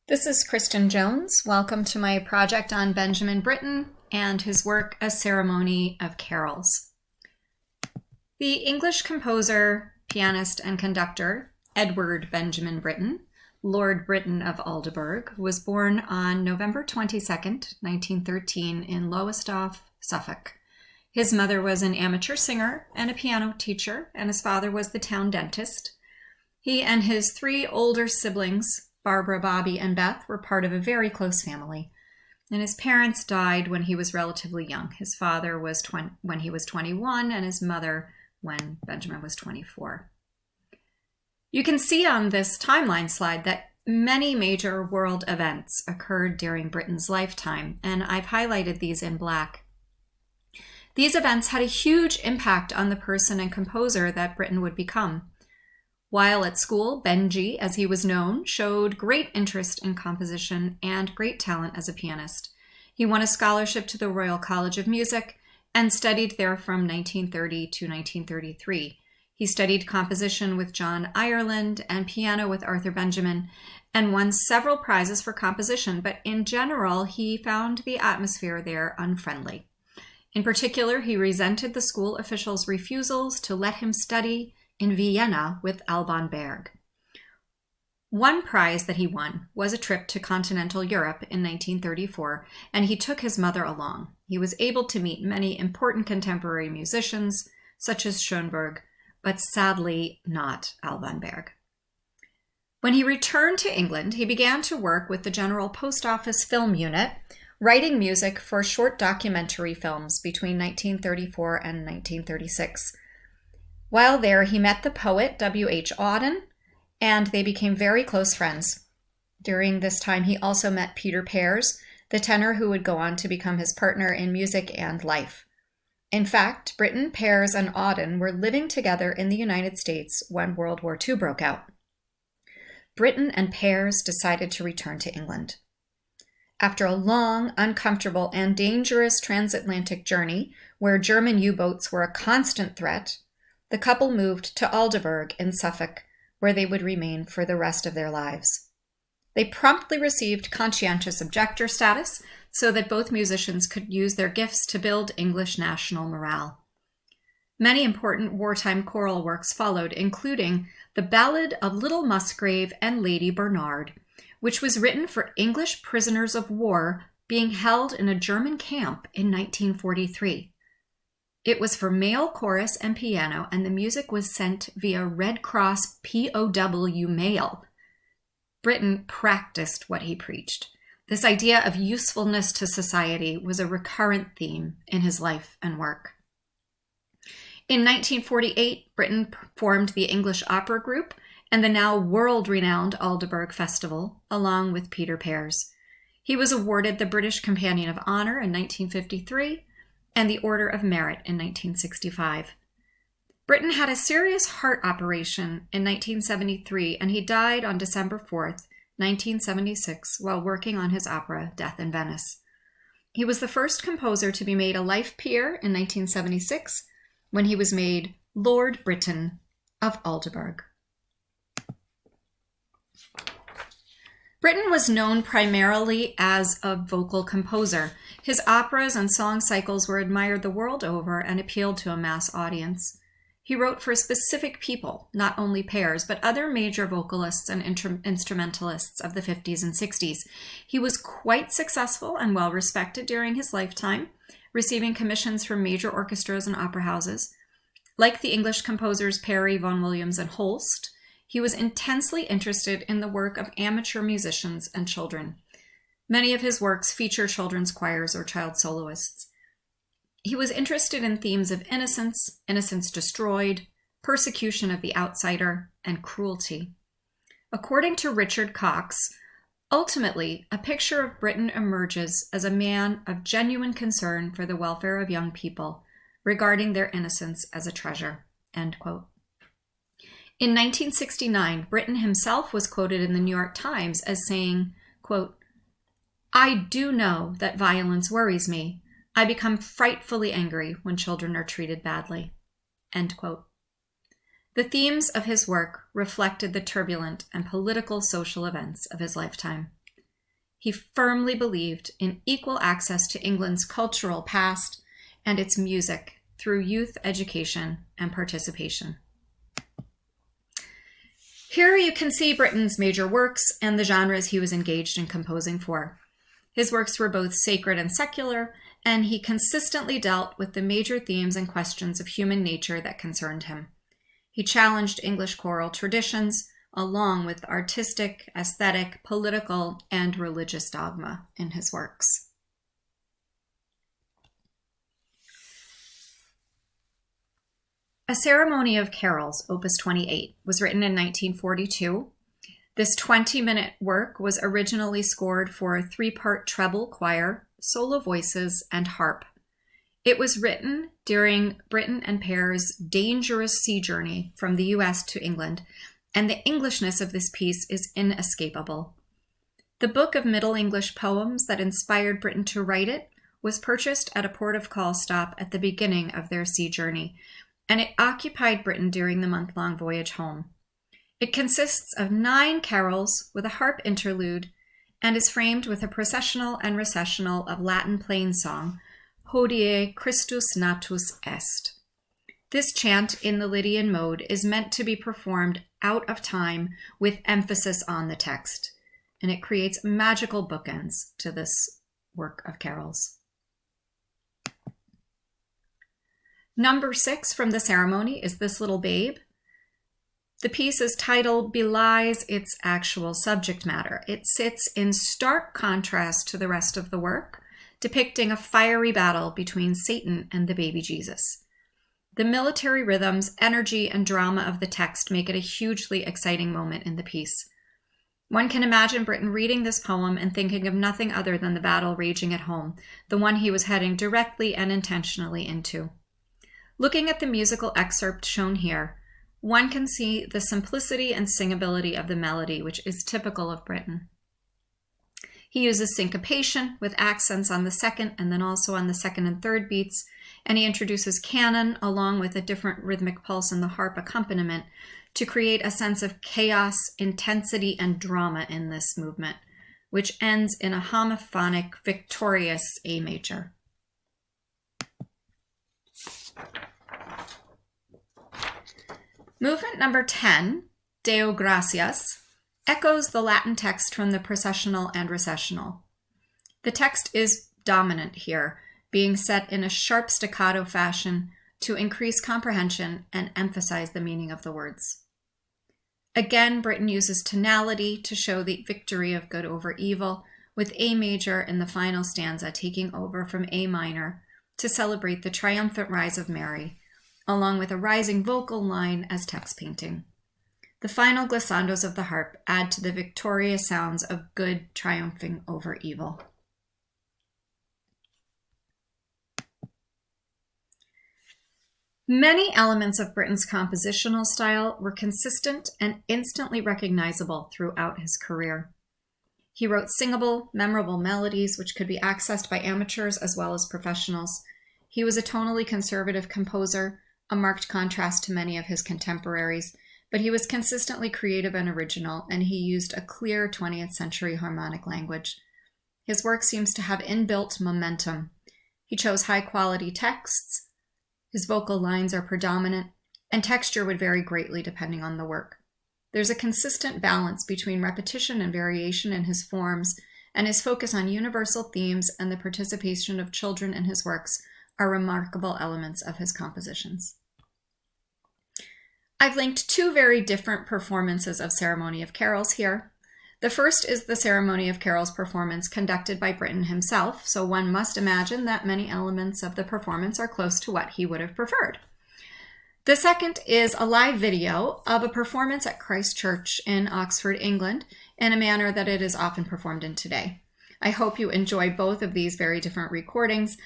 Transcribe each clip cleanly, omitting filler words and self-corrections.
This is Kristen Jones. Welcome to my project on Benjamin Britten and his work, A Ceremony of Carols. The English composer, pianist, and conductor Edward Benjamin Britten, Lord Britten of Aldeburgh, was born on November 22nd, 1913 in Lowestoft, Suffolk. His mother was an amateur singer and a piano teacher, and his father was the town dentist. He and his three older siblings, Barbara, Bobby, and Beth, were part of a very close family, and his parents died when he was relatively young. His father was when he was 21, and his mother when Benjamin was 24. You can see on this timeline slide that many major world events occurred during Britten's lifetime, and I've highlighted these in black. These events had a huge impact on the person and composer that Britten would become. While at school, Benji, as he was known, showed great interest in composition and great talent as a pianist. He won a scholarship to the Royal College of Music and studied there from 1930 to 1933. He studied composition with John Ireland and piano with Arthur Benjamin and won several prizes for composition, but in general, he found the atmosphere there unfriendly. In particular, he resented the school officials' refusals to let him study in Vienna with Alban Berg. One prize that he won was a trip to continental Europe in 1934, and he took his mother along. He was able to meet many important contemporary musicians, such as Schoenberg, but sadly not Alban Berg. When he returned to England, he began to work with the General Post Office Film Unit, writing music for short documentary films between 1934 and 1936. While there, he met the poet W.H. Auden, and they became very close friends. During this time, he also met Peter Pears, the tenor who would go on to become his partner in music and life. In fact, Britten, Pears, and Auden were living together in the United States when World War II broke out. Britten and Pears decided to return to England. After a long, uncomfortable, and dangerous transatlantic journey, where German U-boats were a constant threat, the couple moved to Aldeburgh in Suffolk, where they would remain for the rest of their lives. They promptly received conscientious objector status so that both musicians could use their gifts to build English national morale. Many important wartime choral works followed, including the Ballad of Little Musgrave and Lady Bernard, which was written for English prisoners of war being held in a German camp in 1943. It was for male chorus and piano, and the music was sent via Red Cross POW mail. Britten practiced what he preached. This idea of usefulness to society was a recurrent theme in his life and work. In 1948, Britten formed the English Opera Group and the now world-renowned Aldeburgh Festival, along with Peter Pears. He was awarded the British Companion of Honor in 1953, and the Order of Merit in 1965. Britten had a serious heart operation in 1973, and he died on December 4th, 1976, while working on his opera, Death in Venice. He was the first composer to be made a life peer in 1976, when he was made Lord Britten of Aldeburgh. Britten was known primarily as a vocal composer. His operas and song cycles were admired the world over and appealed to a mass audience. He wrote for specific people, not only Pears, but other major vocalists and instrumentalists of the 50s and 60s. He was quite successful and well respected during his lifetime, receiving commissions from major orchestras and opera houses. Like the English composers Perry, Vaughan Williams, and Holst, he was intensely interested in the work of amateur musicians and children. Many of his works feature children's choirs or child soloists. He was interested in themes of innocence, innocence destroyed, persecution of the outsider, and cruelty. According to Richard Cox, ultimately, a picture of Britten emerges as a man of genuine concern for the welfare of young people, regarding their innocence as a treasure. End quote. In 1969, Britten himself was quoted in the New York Times as saying, quote, "I do know that violence worries me. I become frightfully angry when children are treated badly." End quote. The themes of his work reflected the turbulent and political social events of his lifetime. He firmly believed in equal access to England's cultural past and its music through youth education and participation. Here you can see Britten's major works and the genres he was engaged in composing for. His works were both sacred and secular, and he consistently dealt with the major themes and questions of human nature that concerned him. He challenged English choral traditions, along with artistic, aesthetic, political, and religious dogma in his works. A Ceremony of Carols, Opus 28, was written in 1942. This 20-minute work was originally scored for a 3-part treble choir, solo voices, and harp. It was written during Britten and Pear's dangerous sea journey from the US to England, and the Englishness of this piece is inescapable. The book of Middle English poems that inspired Britten to write it was purchased at a port of call stop at the beginning of their sea journey, and it occupied Britten during the month-long voyage home. It consists of 9 carols with a harp interlude and is framed with a processional and recessional of Latin plain song, Hodie Christus natus est. This chant in the Lydian mode is meant to be performed out of time with emphasis on the text, and it creates magical bookends to this work of carols. Number 6 from the ceremony is This Little Babe. The piece's title belies its actual subject matter. It sits in stark contrast to the rest of the work, depicting a fiery battle between Satan and the baby Jesus. The military rhythms, energy, and drama of the text make it a hugely exciting moment in the piece. One can imagine Britten reading this poem and thinking of nothing other than the battle raging at home, the one he was heading directly and intentionally into. Looking at the musical excerpt shown here, one can see the simplicity and singability of the melody, which is typical of Britten. He uses syncopation with accents on the second and then also on the second and third beats, and he introduces canon along with a different rhythmic pulse in the harp accompaniment to create a sense of chaos, intensity, and drama in this movement, which ends in a homophonic, victorious A major. Movement number 10, Deo Gratias, echoes the Latin text from the processional and recessional. The text is dominant here, being set in a sharp staccato fashion to increase comprehension and emphasize the meaning of the words. Again, Britten uses tonality to show the victory of good over evil, with A major in the final stanza taking over from A minor to celebrate the triumphant rise of Mary, along with a rising vocal line as text painting. The final glissandos of the harp add to the victorious sounds of good triumphing over evil. Many elements of Britten's compositional style were consistent and instantly recognizable throughout his career. He wrote singable, memorable melodies which could be accessed by amateurs as well as professionals. He was a tonally conservative composer, a marked contrast to many of his contemporaries, but he was consistently creative and original, and he used a clear 20th century harmonic language. His work seems to have inbuilt momentum. He chose high-quality texts, his vocal lines are predominant, and texture would vary greatly depending on the work. There's a consistent balance between repetition and variation in his forms, and his focus on universal themes and the participation of children in his works are remarkable elements of his compositions. I've linked 2 very different performances of Ceremony of Carols here. The first is the Ceremony of Carols performance conducted by Britten himself, so one must imagine that many elements of the performance are close to what he would have preferred. The second is a live video of a performance at Christ Church in Oxford, England, in a manner that it is often performed in today. I hope you enjoy both of these very different recordings.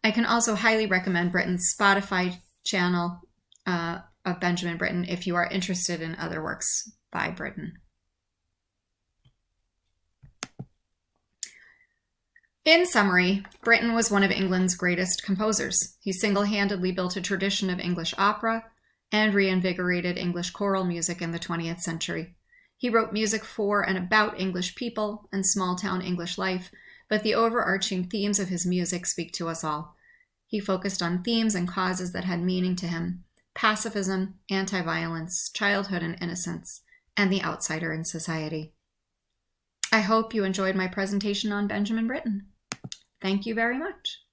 I can also highly recommend Britten's Spotify channel of Benjamin Britten if you are interested in other works by Britten. In summary, Britten was one of England's greatest composers. He single-handedly built a tradition of English opera and reinvigorated English choral music in the 20th century. He wrote music for and about English people and small-town English life, but the overarching themes of his music speak to us all. He focused on themes and causes that had meaning to him: pacifism, anti-violence, childhood and innocence, and the outsider in society. I hope you enjoyed my presentation on Benjamin Britten. Thank you very much.